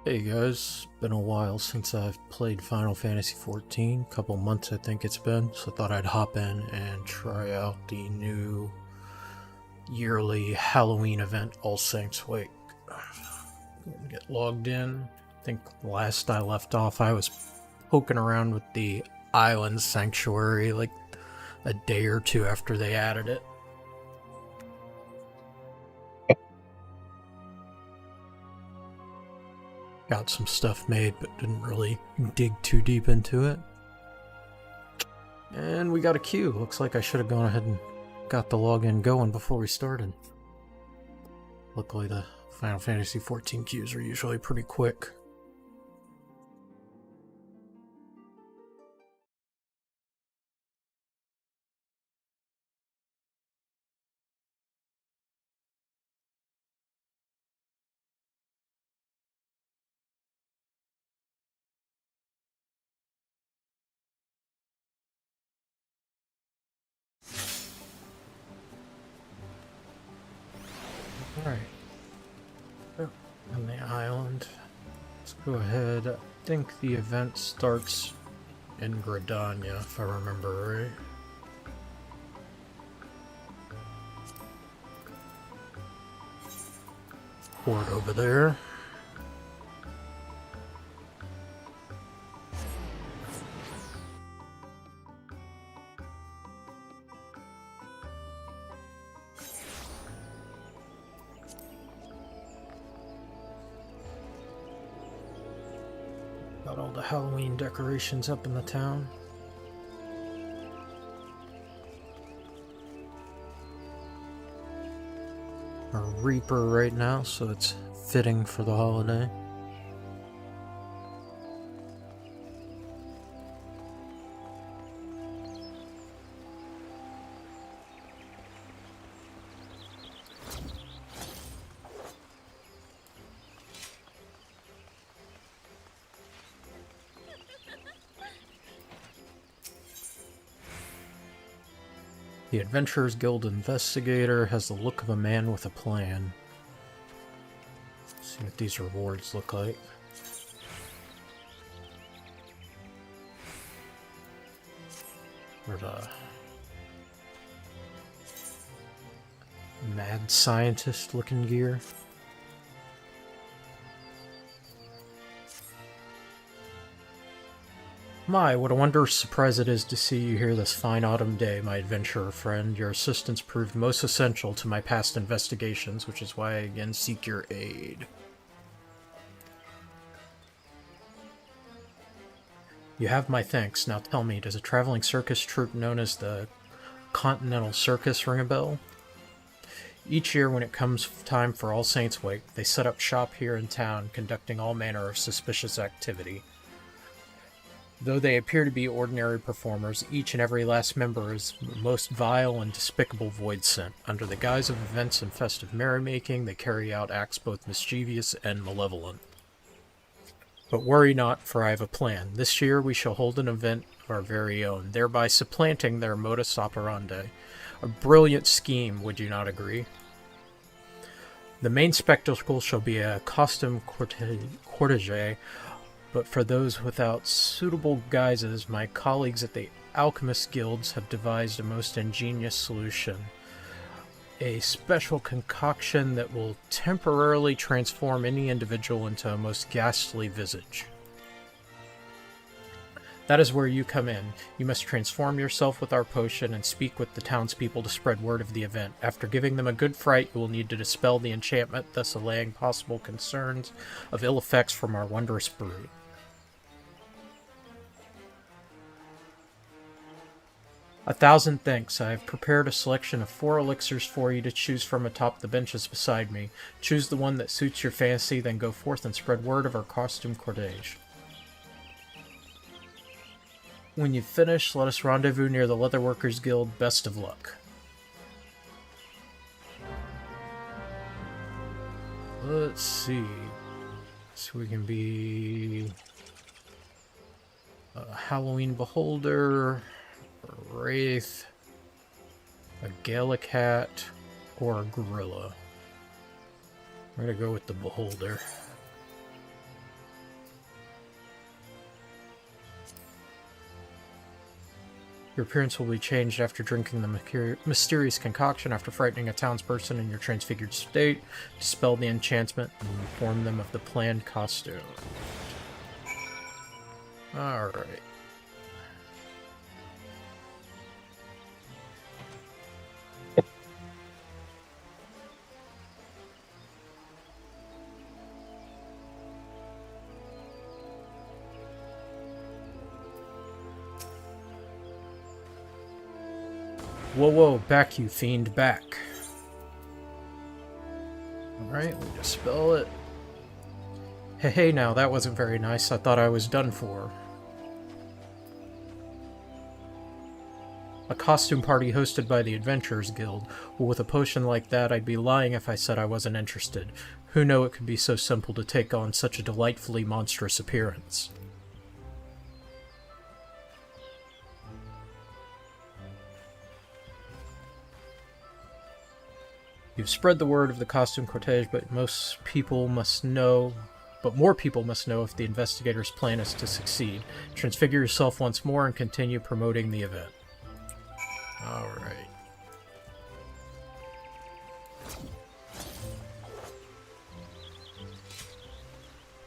Hey guys, been a while since I've played Final Fantasy XIV, couple months I think it's been, so I thought I'd hop in and try out the new yearly Halloween event, All Saints Wake. Get logged in. I think last I left off I was poking around with the Island Sanctuary like a day or two after they added it. Got some stuff made, but didn't really dig too deep into it. And we got a queue. Looks like I should have gone ahead and got the login going before we started. Luckily the Final Fantasy XIV queues are usually pretty quick. Alright. Oh, on the island. Let's go ahead. I think the event starts in Gridania, if I remember right. Port over there. Got all the Halloween decorations up in the town. A Reaper right now, so it's fitting for the holiday. The Adventurers Guild Investigator has the look of a man with a plan. Let's see what these rewards look like. Where's a mad scientist looking gear? My, what a wondrous surprise it is to see you here this fine autumn day, my adventurer friend. Your assistance proved most essential to my past investigations, which is why I again seek your aid. You have my thanks. Now tell me, does a traveling circus troupe known as the Continental Circus ring a bell? Each year when it comes time for All Saints Wake, they set up shop here in town, conducting all manner of suspicious activity. Though they appear to be ordinary performers, each and every last member is the most vile and despicable void sent. Under the guise of events and festive merrymaking, they carry out acts both mischievous and malevolent. But worry not, for I have a plan. This year we shall hold an event of our very own, thereby supplanting their modus operandi. A brilliant scheme, would you not agree? The main spectacle shall be a costume cortege, but for those without suitable guises, my colleagues at the Alchemist Guilds have devised a most ingenious solution. A special concoction that will temporarily transform any individual into a most ghastly visage. That is where you come in. You must transform yourself with our potion and speak with the townspeople to spread word of the event. After giving them a good fright, you will need to dispel the enchantment, thus allaying possible concerns of ill effects from our wondrous brew. A thousand thanks. I have prepared a selection of 4 elixirs for you to choose from atop the benches beside me. Choose the one that suits your fancy, then go forth and spread word of our costume cortege. When you've finished, let us rendezvous near the Leatherworkers Guild. Best of luck. Let's see. So we can be a Halloween Beholder, a Wraith, a Gallicat, or a Gorilla. We're gonna go with the Beholder. Your appearance will be changed after drinking the mysterious concoction. After frightening a townsperson in your transfigured state, dispel the enchantment and inform them of the planned costume. Alright. Whoa, whoa, back, you fiend, back. Alright, we dispel it. Hey, now, that wasn't very nice. I thought I was done for. A costume party hosted by the Adventurers Guild. Well, with a potion like that, I'd be lying if I said I wasn't interested. Who knew it could be so simple to take on such a delightfully monstrous appearance? You've spread the word of the costume cortege, but more people must know if the investigator's plan is to succeed. Transfigure yourself once more and continue promoting the event. Alright.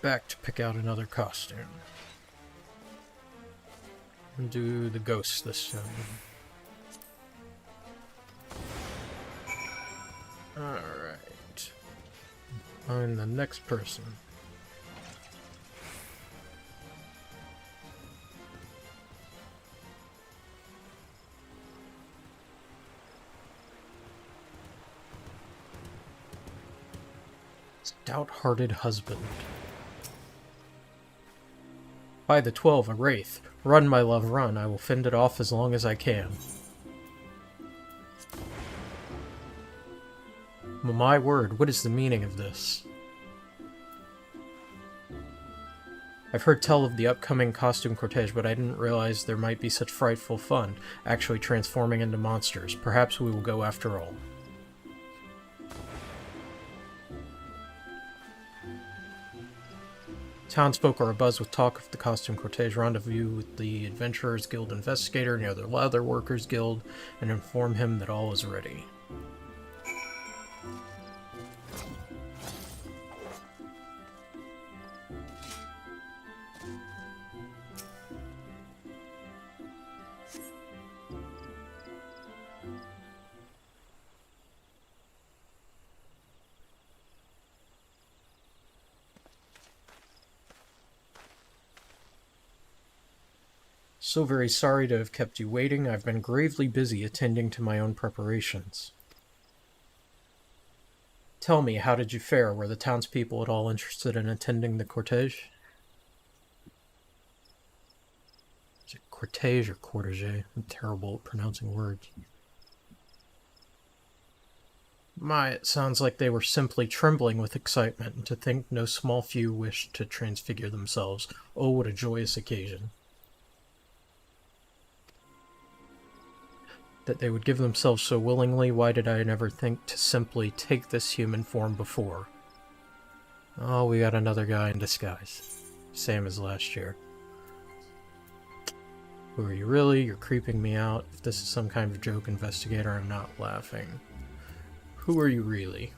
Back to pick out another costume. And do the ghost this time. Alright. Find the next person. Stout-hearted husband. By the 12, a wraith. Run, my love, run. I will fend it off as long as I can. My word, what is the meaning of this? I've heard tell of the upcoming costume cortege, but I didn't realize there might be such frightful fun, actually transforming into monsters. Perhaps we will go after all. Townsfolk are abuzz with talk of the costume cortege. Rendezvous with the Adventurers Guild investigator and the other leather workers guild, and inform him that all is ready. So very sorry to have kept you waiting. I've been gravely busy attending to my own preparations. Tell me, how did you fare? Were the townspeople at all interested in attending the cortege? Is it cortege or cortege? I'm terrible at pronouncing words. My, it sounds like they were simply trembling with excitement, and to think no small few wished to transfigure themselves. Oh, what a joyous occasion. That they would give themselves so willingly, why did I never think to simply take this human form before? Oh, we got another guy in disguise. Same as last year. Who are you really? You're creeping me out. If this is some kind of joke, investigator, I'm not laughing. Who are you really?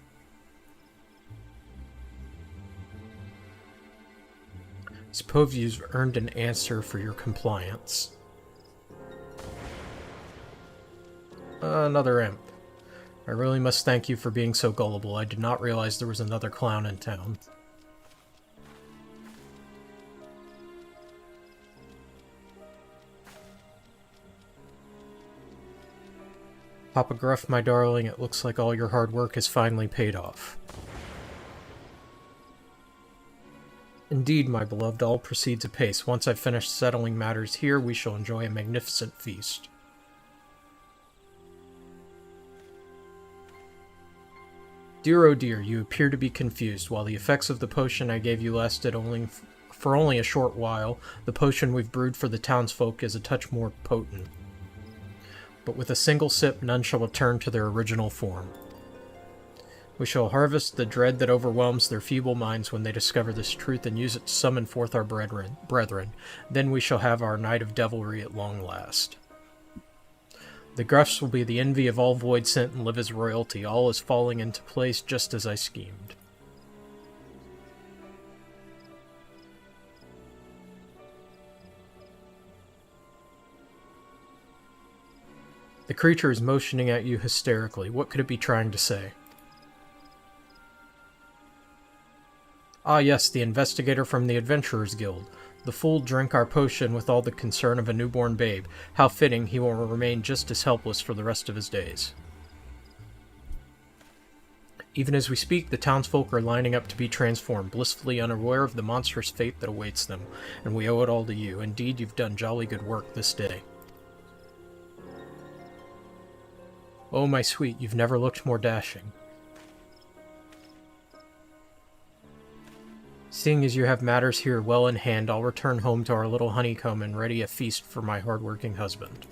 Suppose you've earned an answer for your compliance. Another imp. I really must thank you for being so gullible. I did not realize there was another clown in town. Papa Gruff, my darling, it looks like all your hard work has finally paid off. Indeed, my beloved, all proceeds apace. Once I've finished settling matters here, we shall enjoy a magnificent feast. Dear oh dear, you appear to be confused. While the effects of the potion I gave you lasted for only a short while, the potion we've brewed for the townsfolk is a touch more potent. But with a single sip, none shall return to their original form. We shall harvest the dread that overwhelms their feeble minds when they discover this truth and use it to summon forth our brethren. Then we shall have our night of devilry at long last. The Gruffs will be the envy of all Voidsent and live as royalty. All is falling into place just as I schemed. The creature is motioning at you hysterically. What could it be trying to say? Ah yes, the investigator from the Adventurers Guild. The fool drank our potion with all the concern of a newborn babe. How fitting he will remain just as helpless for the rest of his days. Even as we speak, the townsfolk are lining up to be transformed, blissfully unaware of the monstrous fate that awaits them, and we owe it all to you. Indeed, you've done jolly good work this day. Oh, my sweet, you've never looked more dashing. Seeing as you have matters here well in hand, I'll return home to our little honeycomb and ready a feast for my hard-working husband.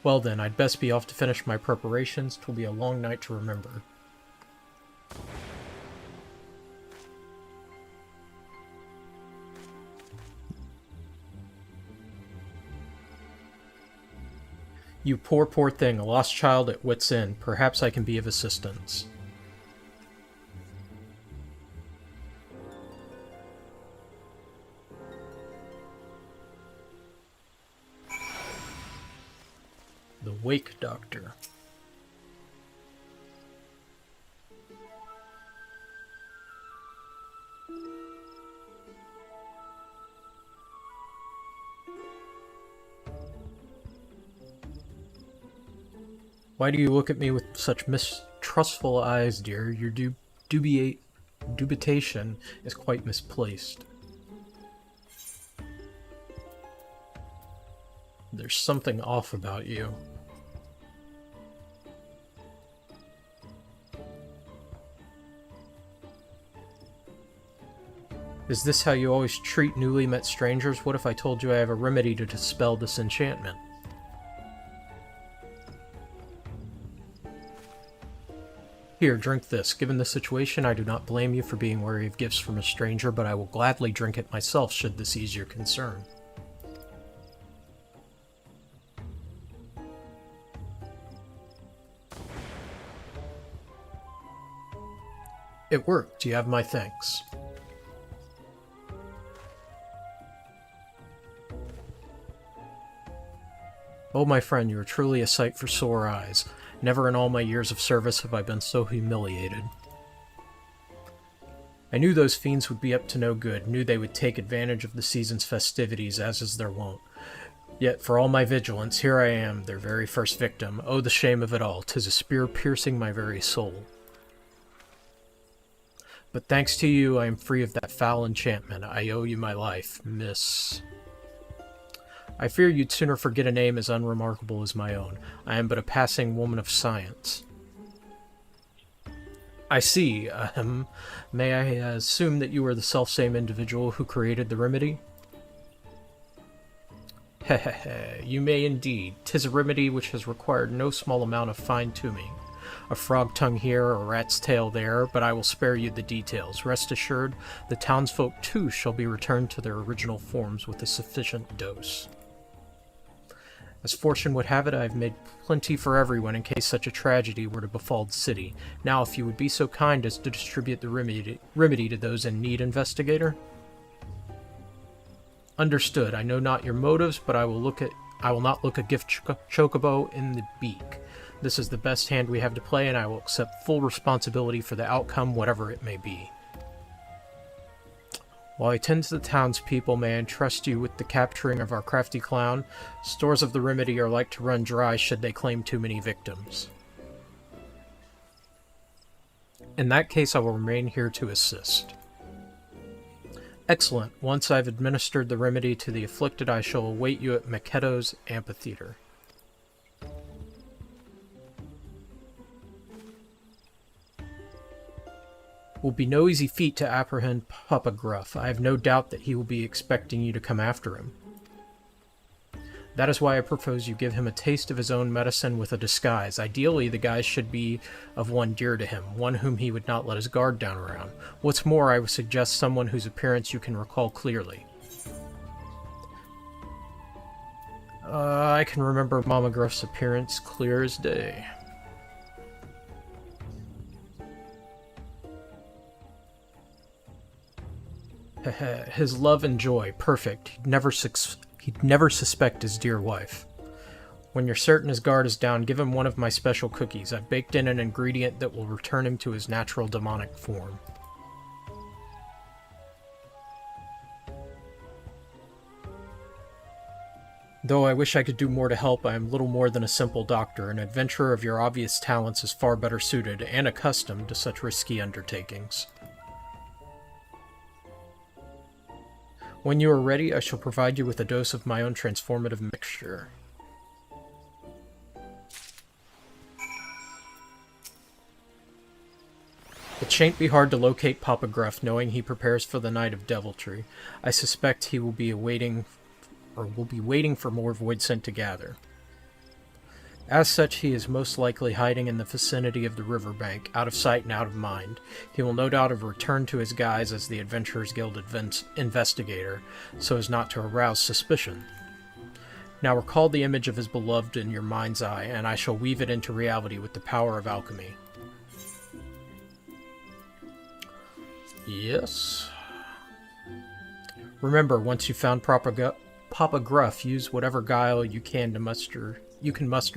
Well then, I'd best be off to finish my preparations. 'Twill be a long night to remember. You poor, poor thing, a lost child at wit's end. Perhaps I can be of assistance. The Wake Doctor. Why do you look at me with such mistrustful eyes, dear? Your dubitation is quite misplaced. There's something off about you. Is this how you always treat newly met strangers? What if I told you I have a remedy to dispel this enchantment? Here, drink this. Given the situation, I do not blame you for being wary of gifts from a stranger, but I will gladly drink it myself should this ease your concern. It worked. You have my thanks. Oh, my friend, you are truly a sight for sore eyes. Never in all my years of service have I been so humiliated. I knew those fiends would be up to no good, knew they would take advantage of the season's festivities, as is their wont. Yet, for all my vigilance, here I am, their very first victim. Oh, the shame of it all! 'Tis a spear piercing my very soul. But thanks to you, I am free of that foul enchantment. I owe you my life, Miss... I fear you'd sooner forget a name as unremarkable as my own. I am but a passing woman of science. I see. May I assume that you are the selfsame individual who created the remedy? Hehehe, you may indeed. 'Tis a remedy which has required no small amount of fine-tuning. A frog tongue here, a rat's tail there, but I will spare you the details. Rest assured, the townsfolk too shall be returned to their original forms with a sufficient dose. As fortune would have it, I have made plenty for everyone in case such a tragedy were to befall the city. Now, if you would be so kind as to distribute the remedy to those in need, Investigator? Understood. I know not your motives, but I will not look a gift chocobo in the beak. This is the best hand we have to play, and I will accept full responsibility for the outcome, whatever it may be. While I tend to the townspeople, may I entrust you with the capturing of our crafty clown? Stores of the remedy are like to run dry should they claim too many victims. In that case, I will remain here to assist. Excellent. Once I've administered the remedy to the afflicted, I shall await you at Maketo's amphitheater. Will be no easy feat to apprehend Papa Gruff. I have no doubt that he will be expecting you to come after him. That is why I propose you give him a taste of his own medicine with a disguise. Ideally, the guise should be of one dear to him, one whom he would not let his guard down around. What's more, I would suggest someone whose appearance you can recall clearly. I can remember Mama Gruff's appearance clear as day. His love and joy, perfect. He'd never suspect his dear wife. When you're certain his guard is down, give him one of my special cookies. I've baked in an ingredient that will return him to his natural demonic form. Though I wish I could do more to help, I am little more than a simple doctor. An adventurer of your obvious talents is far better suited and accustomed to such risky undertakings. When you are ready, I shall provide you with a dose of my own transformative mixture. It shan't be hard to locate Papa Gruff, knowing he prepares for the night of deviltry. I suspect he will be waiting for more void scent to gather. As such, he is most likely hiding in the vicinity of the riverbank, out of sight and out of mind. He will no doubt have returned to his guise as the Adventurers Guild investigator, so as not to arouse suspicion. Now recall the image of his beloved in your mind's eye, and I shall weave it into reality with the power of alchemy. Yes. Remember, once you've found Papa Gruff, use whatever guile you can muster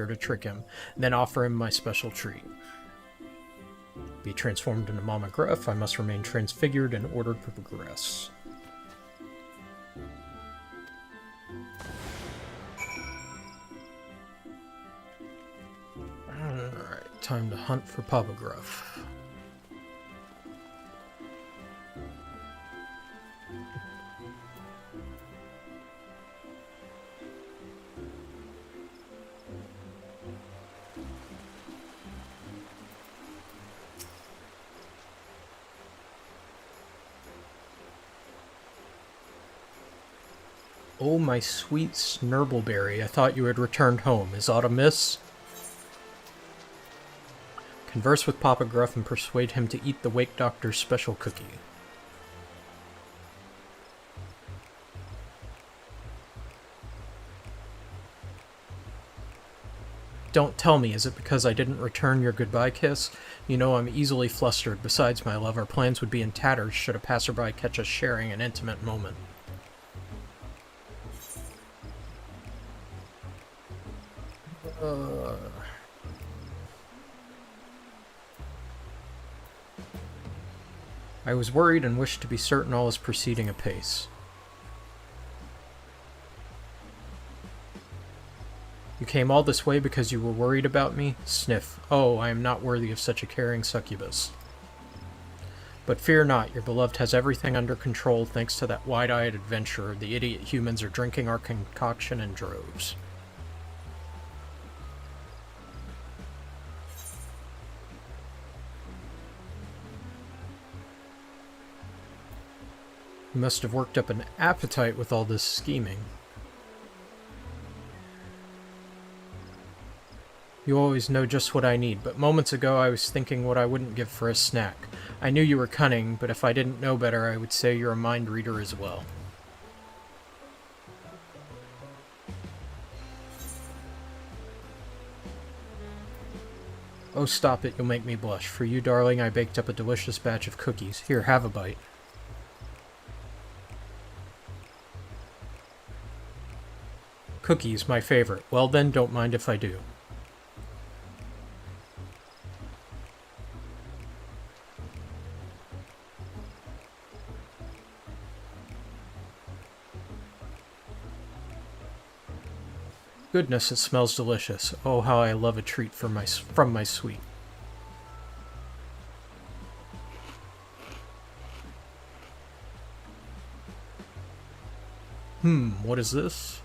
to trick him, and then offer him my special treat. Be transformed into Mama Gruff, I must remain transfigured in order to progress. Alright, time to hunt for Papa Gruff. Oh, my sweet Snurbbleberry, I thought you had returned home. Is aught amiss? Converse with Papa Gruff and persuade him to eat the Wake Doctor's special cookie. Don't tell me, is it because I didn't return your goodbye kiss? You know I'm easily flustered. Besides, my love, our plans would be in tatters should a passerby catch us sharing an intimate moment. I was worried and wished to be certain all is proceeding apace. You came all this way because you were worried about me? Sniff. Oh, I am not worthy of such a caring succubus. But fear not, your beloved has everything under control thanks to that wide-eyed adventurer. The idiot humans are drinking our concoction in droves. You must have worked up an appetite with all this scheming. You always know just what I need, but moments ago I was thinking what I wouldn't give for a snack. I knew you were cunning, but if I didn't know better, I would say you're a mind reader as well. Oh, stop it, you'll make me blush. For you, darling, I baked up a delicious batch of cookies. Here, have a bite. Cookies, my favorite. Well then, don't mind if I do. Goodness, it smells delicious. Oh, how I love a treat from my sweet. What is this?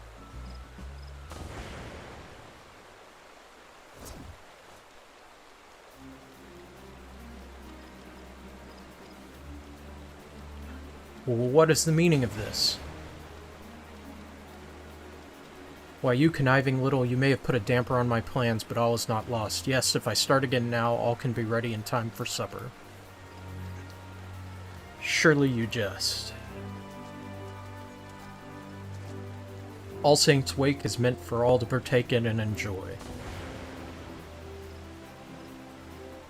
Well, what is the meaning of this? Why, you conniving little, you may have put a damper on my plans, but all is not lost. Yes, if I start again now, all can be ready in time for supper. Surely you jest. All Saints' Wake is meant for all to partake in and enjoy.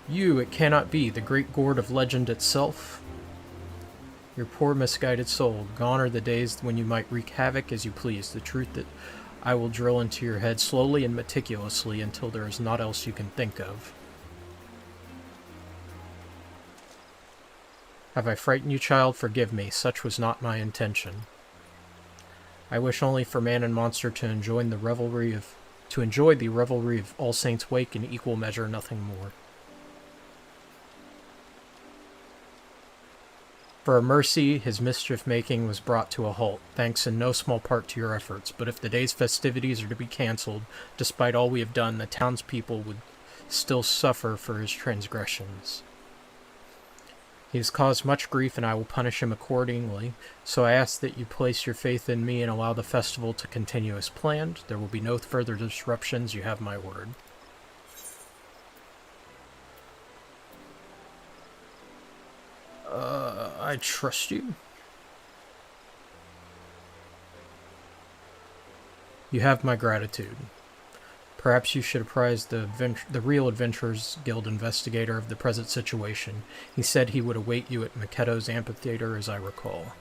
You, it cannot be, the great gourd of legend itself? Your poor misguided soul, gone are the days when you might wreak havoc as you please. The truth that I will drill into your head slowly and meticulously until there is naught else you can think of. Have I frightened you, child? Forgive me. Such was not my intention. I wish only for man and monster to enjoy the revelry of All Saints' Wake in equal measure, nothing more. For a mercy, his mischief-making was brought to a halt, thanks in no small part to your efforts. But if the day's festivities are to be cancelled, despite all we have done, the townspeople would still suffer for his transgressions. He has caused much grief, and I will punish him accordingly, so I ask that you place your faith in me and allow the festival to continue as planned. There will be no further disruptions, you have my word. I trust you. You have my gratitude. Perhaps you should apprise the real Adventurers Guild investigator of the present situation. He said he would await you at Maketo's amphitheater, as I recall.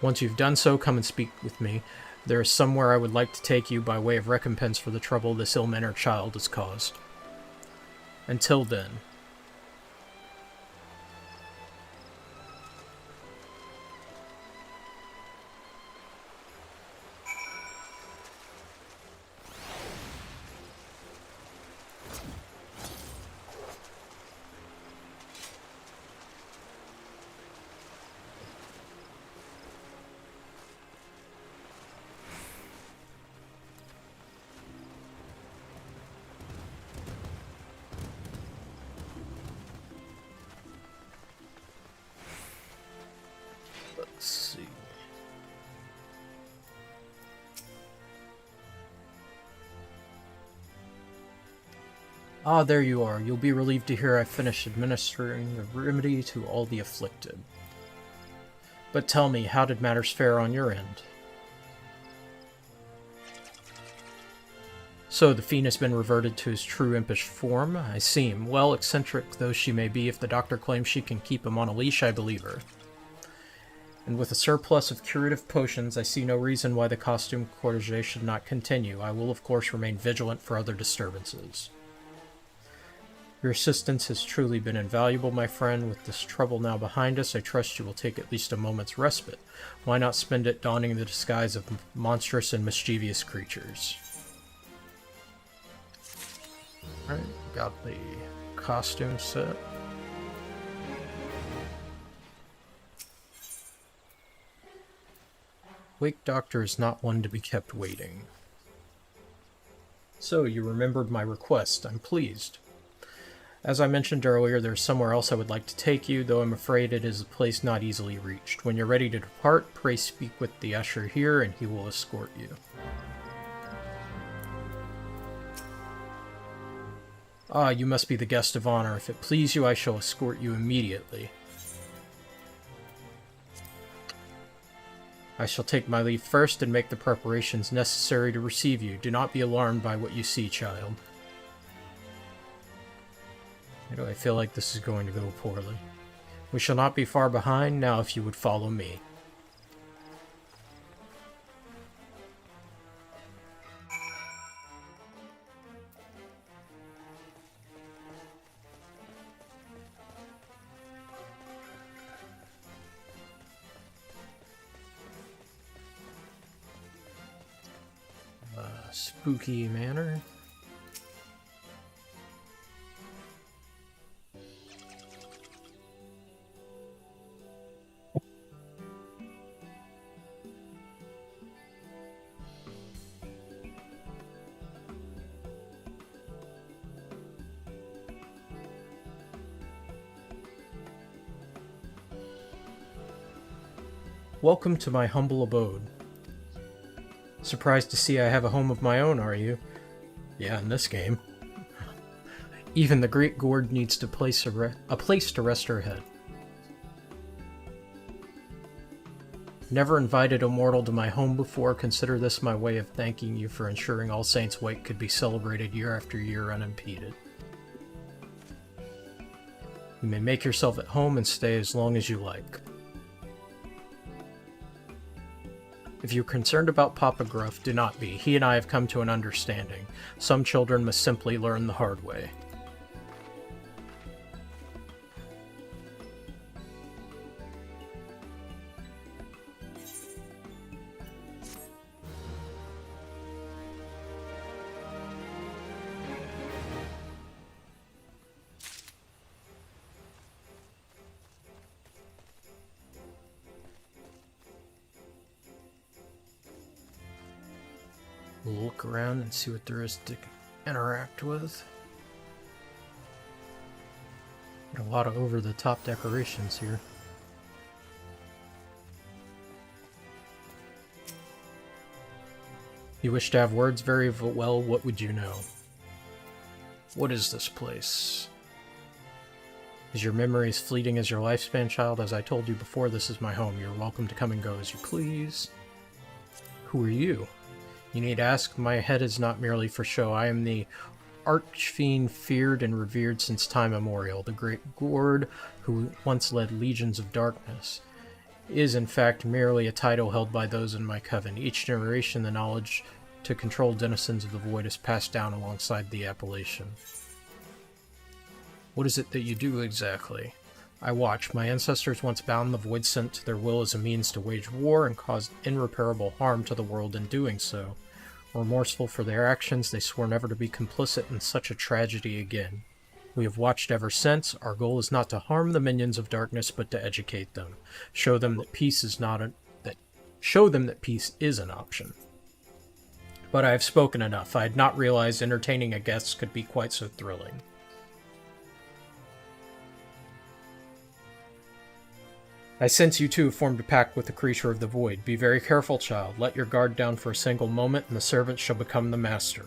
Once you've done so, come and speak with me. There is somewhere I would like to take you by way of recompense for the trouble this ill-mannered child has caused. Until then... Let's see. Ah, there you are. You'll be relieved to hear I've finished administering the remedy to all the afflicted. But tell me, how did matters fare on your end? So, the fiend has been reverted to his true impish form, I seem. Well, eccentric though she may be, if the doctor claims she can keep him on a leash, I believe her. And with a surplus of curative potions, I see no reason why the costume cortege should not continue. I will, of course, remain vigilant for other disturbances. Your assistance has truly been invaluable, my friend. With this trouble now behind us, I trust you will take at least a moment's respite. Why not spend it donning the disguise of monstrous and mischievous creatures? Alright, got the costume set. Wake Doctor is not one to be kept waiting. So, you remembered my request. I'm pleased. As I mentioned earlier, there's somewhere else I would like to take you, though I'm afraid it is a place not easily reached. When you're ready to depart, pray speak with the usher here, and he will escort you. Ah, you must be the guest of honor. If it please you, I shall escort you immediately. I shall take my leave first and make the preparations necessary to receive you. Do not be alarmed by what you see, child. Why do I feel like this is going to go poorly? We shall not be far behind now if you would follow me. Spooky manor. Welcome to my humble abode. Surprised to see I have a home of my own, are you? Yeah, in this game. Even the Great Gourd needs to place a place to rest her head. Never invited a mortal to my home before. Consider this my way of thanking you for ensuring All Saints' Wake could be celebrated year after year unimpeded. You may make yourself at home and stay as long as you like. If you're concerned about Papa Gruff, do not be. He and I have come to an understanding. Some children must simply learn the hard way. We'll look around and see what there is to interact with. Got a lot of over-the-top decorations here. You wish to have words very well, what would you know? What is this place? Is your memory as fleeting as your lifespan, child? As I told you before, this is my home. You're welcome to come and go as you please. Who are you? You need ask. My head is not merely for show. I am the archfiend feared and revered since time immemorial. The Great Gourd, who once led legions of darkness, is in fact merely a title held by those in my coven. Each generation, the knowledge to control denizens of the void is passed down alongside the appellation. What is it that you do exactly? I watch. My ancestors once bound the void sent to their will as a means to wage war and caused irreparable harm to the world in doing so. Remorseful for their actions, they swore never to be complicit in such a tragedy again. We have watched ever since. Our goal is not to harm the minions of darkness, but to educate them. Show them that peace is an option. But I have spoken enough. I had not realized entertaining a guest could be quite so thrilling. I sense you too have formed a pact with the creature of the void. Be very careful, child. Let your guard down for a single moment, and the servant shall become the master.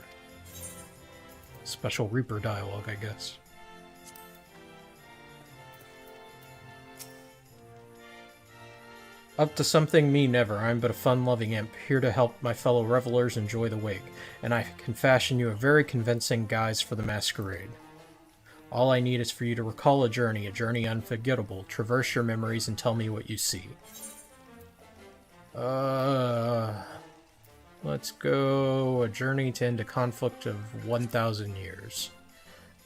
Special Reaper dialogue, I guess. Up to something? Me, never. I'm but a fun-loving imp, here to help my fellow revelers enjoy the wake, and I can fashion you a very convincing guise for the masquerade. All I need is for you to recall a journey unforgettable, traverse your memories, and tell me what you see. Let's go. A journey to end a conflict of 1,000 years.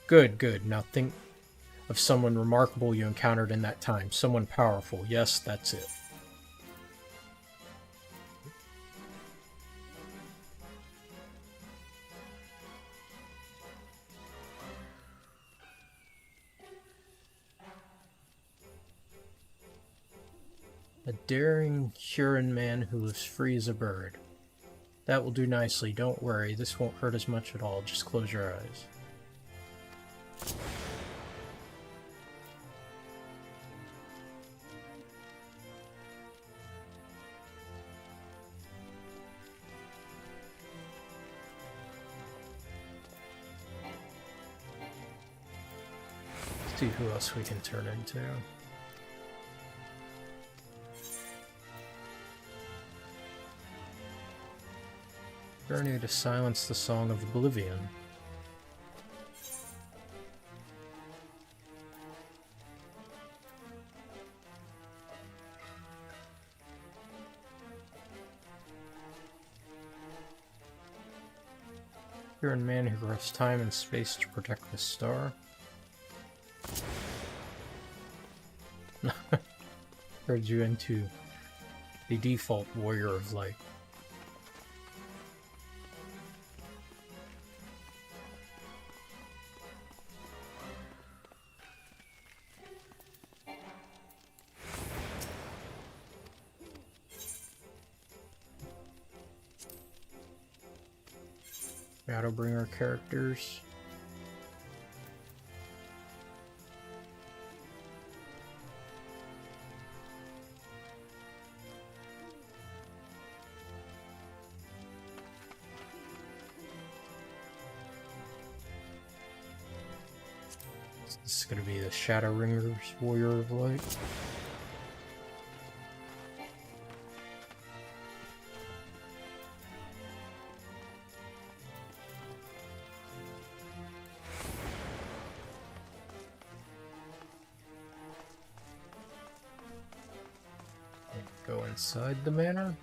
Good, good. Now think of someone remarkable you encountered in that time. Someone powerful. Yes, that's it. A daring Huron man who lives free as a bird. That will do nicely, don't worry, this won't hurt as much at all, just close your eyes. Let's see who else we can turn into. Journey to silence the song of oblivion. You're a man who grabs time and space to protect the star. Heard you into the default warrior of light. Shadowbringer characters. This is going to be the Shadowringers Warrior of Light. Go inside the manor.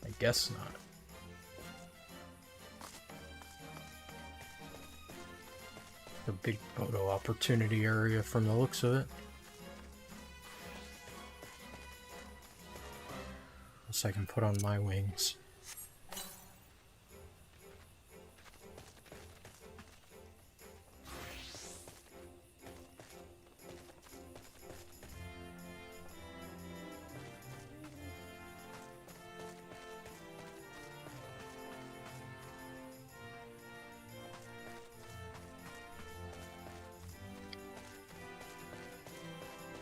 I guess not. A big photo opportunity area from the looks of it. Unless I can put on my wings.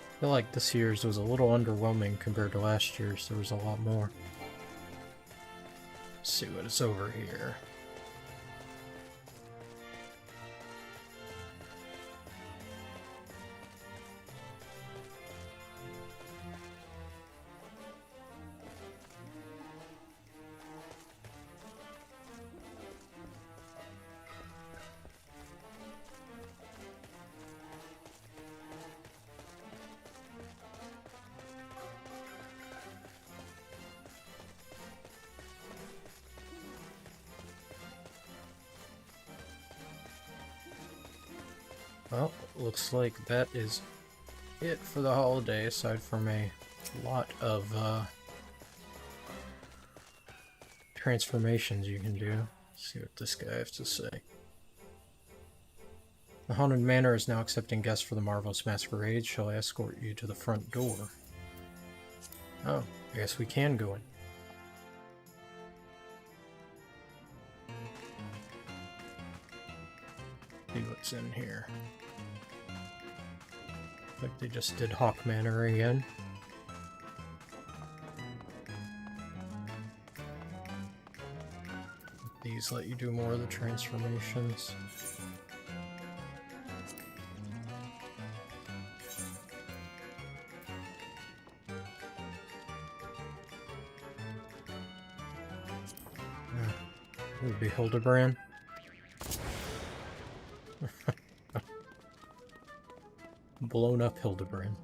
I feel like this year's was a little underwhelming compared to last year's. There was a lot more. Let's see what is over here. Well, looks like that is it for the holiday, aside from a lot of transformations you can do. Let's see what this guy has to say. The Haunted Manor is now accepting guests for the Marvelous Masquerade. Shall I escort you to the front door? Oh, I guess we can go in. See what's in here. Like they just did Hawk Manor again. These let you do more of the transformations. It would be Hildebrand. Blown up Hildebrand.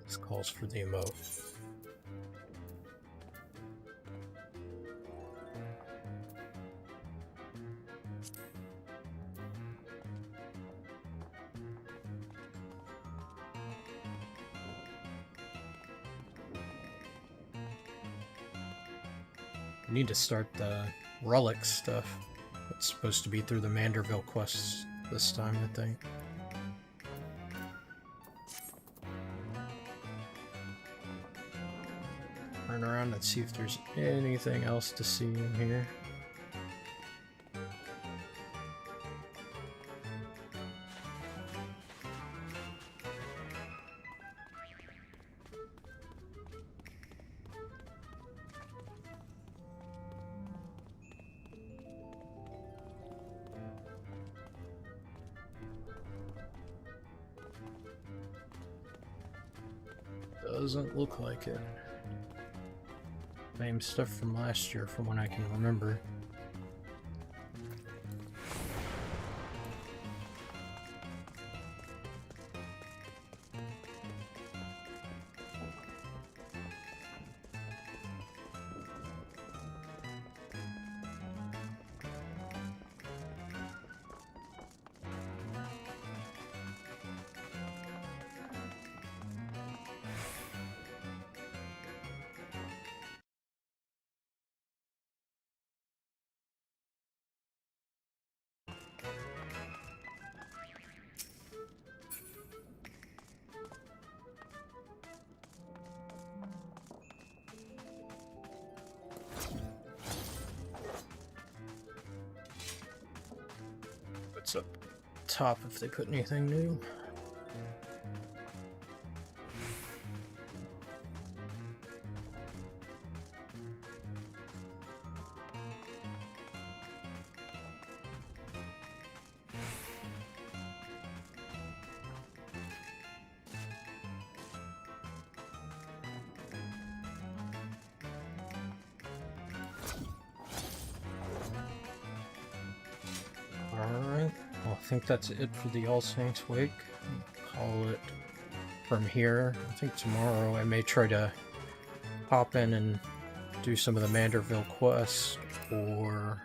This calls for the emote. We need to start the relic stuff. It's supposed to be through the Manderville quests this time, I think. Turn around and see if there's anything else to see in here. Doesn't look like it. Same stuff from last year, from when I can remember. What's up top if they put anything new? think that's it for the All Saints Wake. Call it from here. I think tomorrow I may try to hop in and do some of the Manderville quests or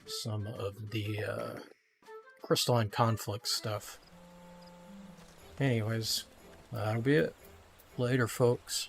some of the Crystalline Conflict stuff. Anyways, that'll be it. Later, folks.